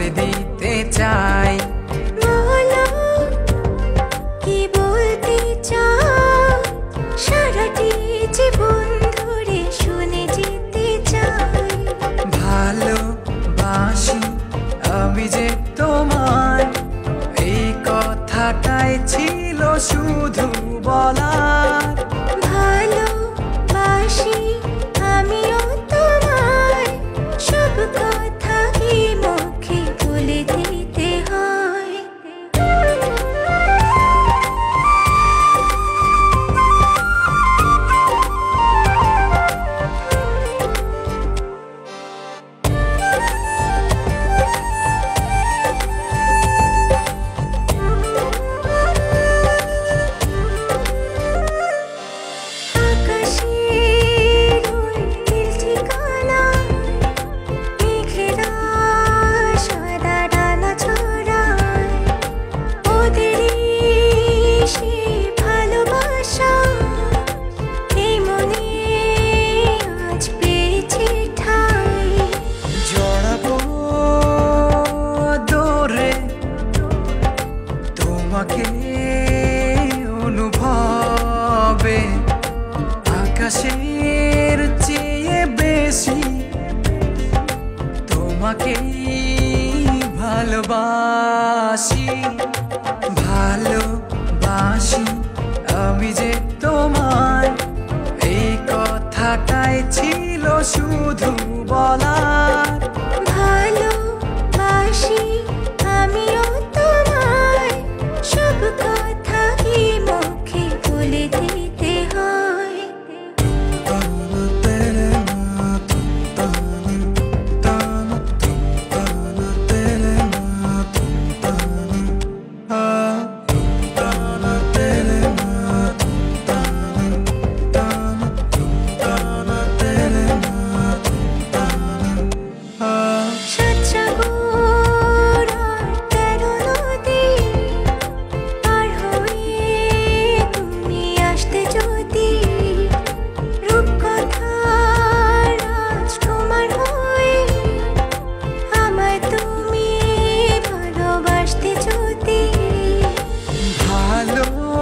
বলে দিতে চাই। বলো কি বলতে চাও, সারাটি জীবন ধরে শুনে যেতে চাই। ভালোবাসি আমি যে তোমায়, এই কথাটাই ছিল শুধু বলার। ভালোবাসি আমিও তোমায়, সব কথা কি মুখে বলে দিতে হয়। তোমাকে অনুভবে আকাশের চেয়ে বেশি তোমাকে ভালোবাসি। ভালোবাসি আমি যে তোমায়, এই কথাটাই ছিল শুধু বলার। ভালোবাসি আমিও তোমায়, সব কথা কি মুখে বলে দিতে হয়।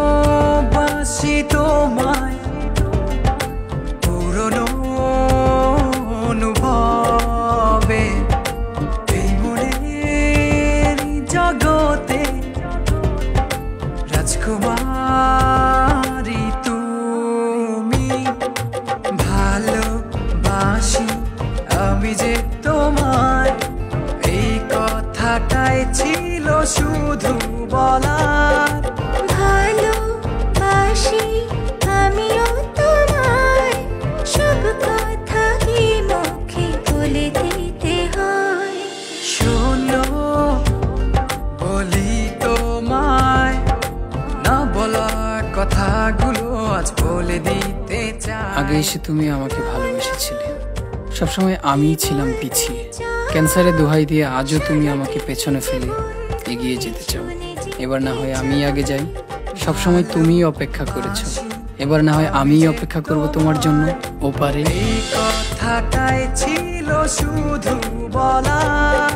ভালোবাসি তোমায় পুরনো অনুভবে, এই মনের জগতে রাজকুমারী তুমি। ভালোবাসি আমি যে তোমায়, এই কথাটাই ছিল শুধু বলার। ভালোবাসি আমিও তোমায়, সব কথা কি মুখে বলে দিতে হয়। শোনো বলি তোমায়, না বলা কথাগুলো আজ বলে দিতে চাই। আগে এসে তুমি আমাকে ভালোবেসেছিলে, সবসময় আমিই ছিলাম পিছিয়ে। ক্যান্সারে দোহাই দিয়ে আজও তুমি আমাকে পেছনে ফেলে এগিয়ে যেতে চাও। এবার না হয় আমি আগে যাই, সবসময় তুমিই অপেক্ষা করেছো, এবার না হয় আমিই অপেক্ষা করব তোমার জন্য ওপারে। এই কথাটাই ছিল শুধু বলার।